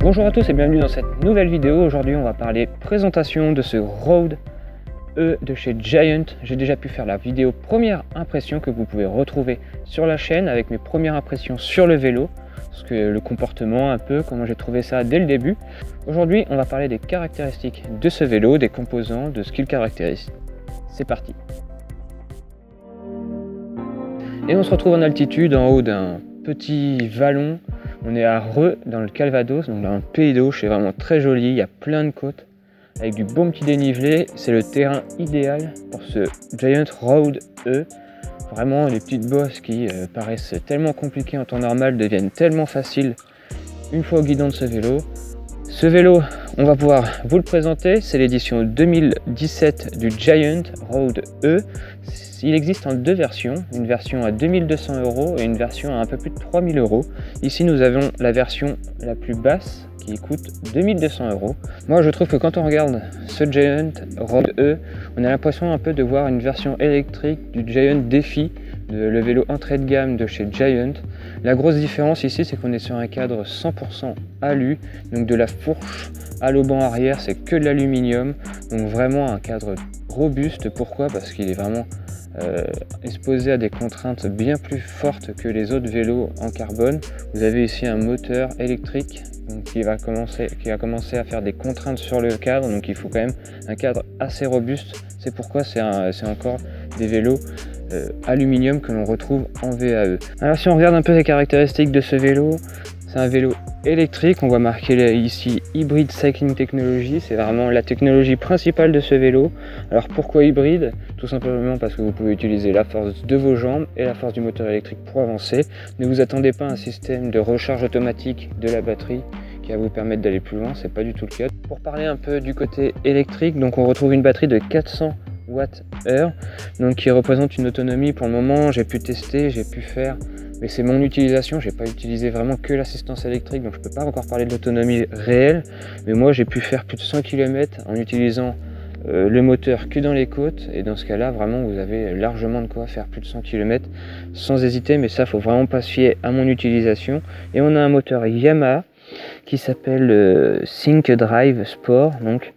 Bonjour à tous et bienvenue dans cette nouvelle vidéo. Aujourd'hui on va parler présentation de ce Rode E de chez Giant. J'ai déjà pu faire la vidéo première impression que vous pouvez retrouver sur la chaîne avec mes premières impressions sur le vélo, parce que le comportement un peu, comment j'ai trouvé ça dès le début. Aujourd'hui on va parler des caractéristiques de ce vélo, des composants, de ce qu'il caractérise. C'est parti. Et on se retrouve en altitude en haut d'un petit vallon. On est à Reux dans le Calvados, donc dans un pays d'Auge, c'est vraiment très joli, il y a plein de côtes avec du bon petit dénivelé. C'est le terrain idéal pour ce Giant Rode E. Vraiment les petites bosses qui paraissent tellement compliquées en temps normal deviennent tellement faciles une fois au guidon de ce vélo. Ce vélo, on va pouvoir vous le présenter, c'est l'édition 2017 du Giant Rode E. Il existe en deux versions, une version à 2200 € et une version à un peu plus de 3000 €. Ici nous avons la version la plus basse qui coûte 2200 €. Moi je trouve que quand on regarde ce Giant Rode E, on a l'impression un peu de voir une version électrique du Giant Défi, le vélo entrée de gamme de chez Giant. La grosse différence ici, c'est qu'on est sur un cadre 100% alu, donc de la fourche à l'auban arrière, c'est que de l'aluminium, donc vraiment un cadre robuste. Pourquoi? Parce qu'il est vraiment exposé à des contraintes bien plus fortes que les autres vélos en carbone. Vous avez ici un moteur électrique donc, qui va commencer à faire des contraintes sur le cadre, donc il faut quand même un cadre assez robuste. C'est pourquoi c'est encore des vélos aluminium que l'on retrouve en VAE. Alors si on regarde un peu les caractéristiques de ce vélo, c'est un vélo électrique, on voit marqué ici Hybrid Cycling Technology, c'est vraiment la technologie principale de ce vélo. Alors pourquoi hybride? Tout simplement parce que vous pouvez utiliser la force de vos jambes et la force du moteur électrique pour avancer. Ne vous attendez pas à un système de recharge automatique de la batterie qui va vous permettre d'aller plus loin, c'est pas du tout le cas. Pour parler un peu du côté électrique, donc on retrouve une batterie de 400 Wh, donc qui représente une autonomie. Pour le moment j'ai pu tester, j'ai pu faire, mais c'est mon utilisation, j'ai pas utilisé vraiment que l'assistance électrique, donc je peux pas encore parler de l'autonomie réelle, mais moi j'ai pu faire plus de 100 km en utilisant le moteur que dans les côtes, et dans ce cas là vraiment vous avez largement de quoi faire plus de 100 km sans hésiter, mais ça faut vraiment pas se fier à mon utilisation. Et on a un moteur Yamaha qui s'appelle Sync Drive Sport, donc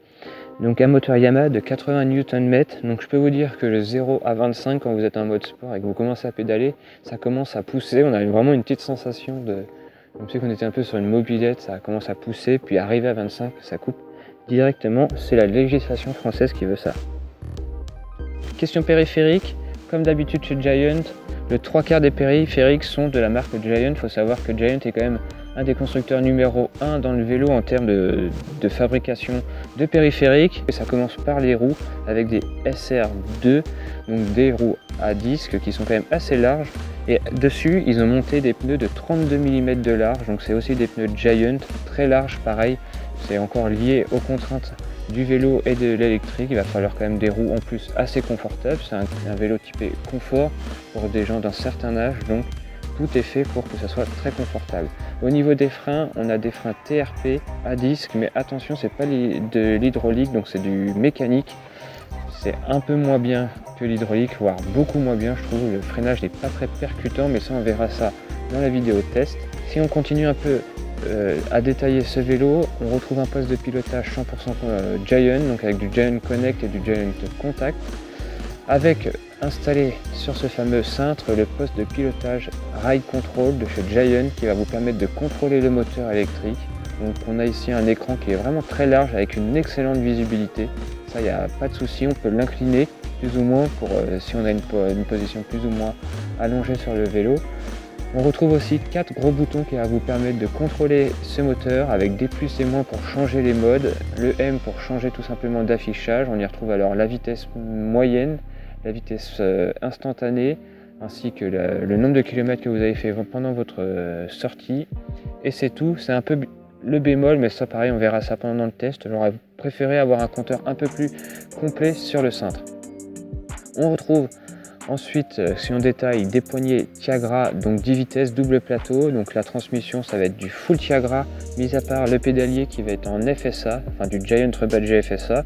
un moteur Yamaha de 80 Nm. Donc je peux vous dire que le 0 à 25, quand vous êtes en mode sport et que vous commencez à pédaler, ça commence à pousser. On a vraiment une petite sensation de, comme si on était un peu sur une mobilette, ça commence à pousser, puis arrivé à 25, ça coupe directement. C'est la législation française qui veut ça. Question périphérique, comme d'habitude chez Giant, le 3/4 des périphériques sont de la marque Giant. Il faut savoir que Giant est quand même un des constructeurs numéro 1 dans le vélo en termes de fabrication de périphériques. Et ça commence par les roues avec des SR2, donc des roues à disque qui sont quand même assez larges. Et dessus, ils ont monté des pneus de 32 mm de large, donc c'est aussi des pneus Giant, très larges pareil. C'est encore lié aux contraintes du vélo et de l'électrique. Il va falloir quand même des roues en plus assez confortables. C'est un vélo typé confort pour des gens d'un certain âge, donc tout est fait pour que ça soit très confortable. Au niveau des freins, on a des freins TRP à disque, mais attention, c'est pas de l'hydraulique, donc c'est du mécanique. C'est un peu moins bien que l'hydraulique, voire beaucoup moins bien, je trouve. Le freinage n'est pas très percutant, mais ça on verra ça dans la vidéo test. Si on continue un peu à détailler ce vélo, on retrouve un poste de pilotage 100% Giant, donc avec du Giant Connect et du Giant Contact, avec installé sur ce fameux cintre le poste de pilotage Ride Control de chez Giant qui va vous permettre de contrôler le moteur électrique. Donc on a ici un écran qui est vraiment très large avec une excellente visibilité. Ça, il n'y a pas de souci, on peut l'incliner plus ou moins pour si on a une position plus ou moins allongée sur le vélo. On retrouve aussi 4 gros boutons qui vont vous permettre de contrôler ce moteur avec des plus et moins pour changer les modes, le M pour changer tout simplement d'affichage. On y retrouve alors la vitesse moyenne, la vitesse instantanée, ainsi que le nombre de kilomètres que vous avez fait pendant votre sortie. Et c'est tout, c'est un peu le bémol, mais ça pareil, on verra ça pendant le test. J'aurais préféré avoir un compteur un peu plus complet sur le cintre. On retrouve ensuite, si on détaille, des poignées Tiagra, donc 10 vitesses, double plateau. Donc la transmission, ça va être du full Tiagra, mis à part le pédalier qui va être en FSA, enfin du Giant rebadgé FSA.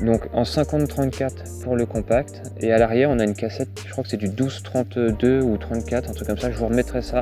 Donc en 50-34 pour le compact, et à l'arrière on a une cassette, je crois que c'est du 12-32 ou 34, un truc comme ça. Je vous remettrai ça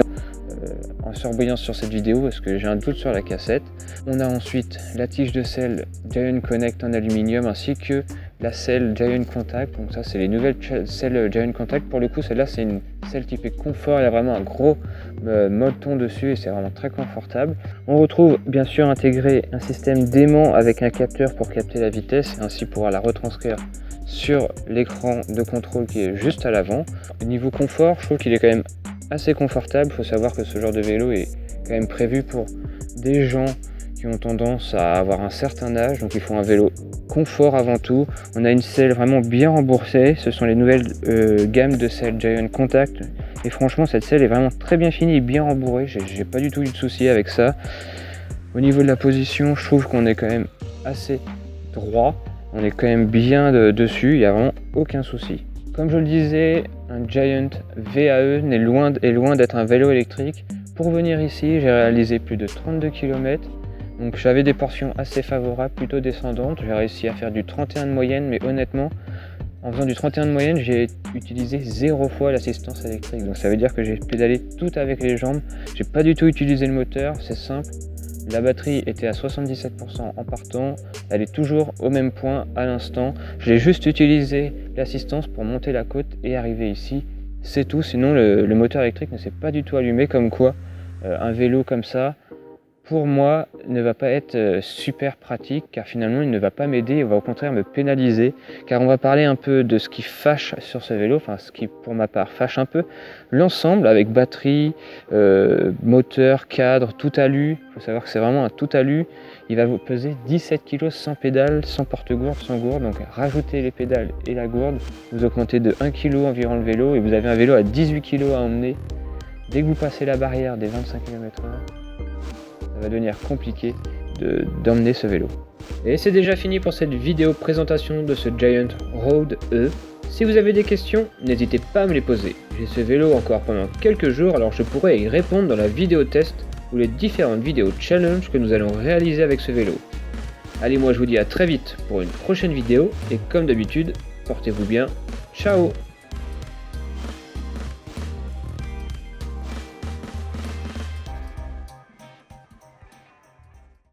en surbrillance sur cette vidéo parce que j'ai un doute sur la cassette. On a ensuite la tige de selle Giant Connect en aluminium ainsi que la selle Giant Contact. Donc ça c'est les nouvelles selles Giant Contact. Pour le coup celle-là c'est une selle typée confort, elle a vraiment un gros molleton dessus et c'est vraiment très confortable. On retrouve bien sûr intégré un système d'aimant avec un capteur pour capter la vitesse et ainsi pouvoir la retranscrire sur l'écran de contrôle qui est juste à l'avant. Au niveau confort, je trouve qu'il est quand même assez confortable. Il faut savoir que ce genre de vélo est quand même prévu pour des gens qui ont tendance à avoir un certain âge, donc il faut un vélo confort avant tout. On a une selle vraiment bien remboursée, ce sont les nouvelles gammes de selle Giant Contact et franchement cette selle est vraiment très bien finie et bien rembourrée, j'ai pas du tout eu de soucis avec ça. Au niveau de la position, je trouve qu'on est quand même assez droit, on est quand même bien dessus, il n'y a vraiment aucun souci. Comme je le disais, un Giant VAE est loin d'être un vélo électrique. Pour venir ici, j'ai réalisé plus de 32 km. Donc j'avais des portions assez favorables, plutôt descendantes. J'ai réussi à faire du 31 de moyenne, mais honnêtement, en faisant du 31 de moyenne, j'ai utilisé 0 fois l'assistance électrique. Donc ça veut dire que j'ai pédalé tout avec les jambes. J'ai pas du tout utilisé le moteur, c'est simple. La batterie était à 77% en partant, elle est toujours au même point à l'instant. J'ai juste utilisé l'assistance pour monter la côte et arriver ici. C'est tout, sinon le moteur électrique ne s'est pas du tout allumé, comme quoi un vélo comme ça, pour moi, ne va pas être super pratique car finalement il ne va pas m'aider, il va au contraire me pénaliser car on va parler un peu de ce qui fâche sur ce vélo, enfin ce qui pour ma part fâche un peu. L'ensemble avec batterie, moteur, cadre, tout alu, il faut savoir que c'est vraiment un tout alu, il va vous peser 17 kg sans pédale, sans porte-gourde, sans gourde, donc rajoutez les pédales et la gourde, vous augmentez de 1 kg environ le vélo et vous avez un vélo à 18 kg à emmener. Dès que vous passez la barrière des 25 km/h, ça va devenir compliqué d'emmener ce vélo. Et c'est déjà fini pour cette vidéo présentation de ce Giant Road E. Si vous avez des questions, n'hésitez pas à me les poser. J'ai ce vélo encore pendant quelques jours, alors je pourrais y répondre dans la vidéo test ou les différentes vidéos challenge que nous allons réaliser avec ce vélo. Allez, moi je vous dis à très vite pour une prochaine vidéo et comme d'habitude, portez-vous bien. Ciao!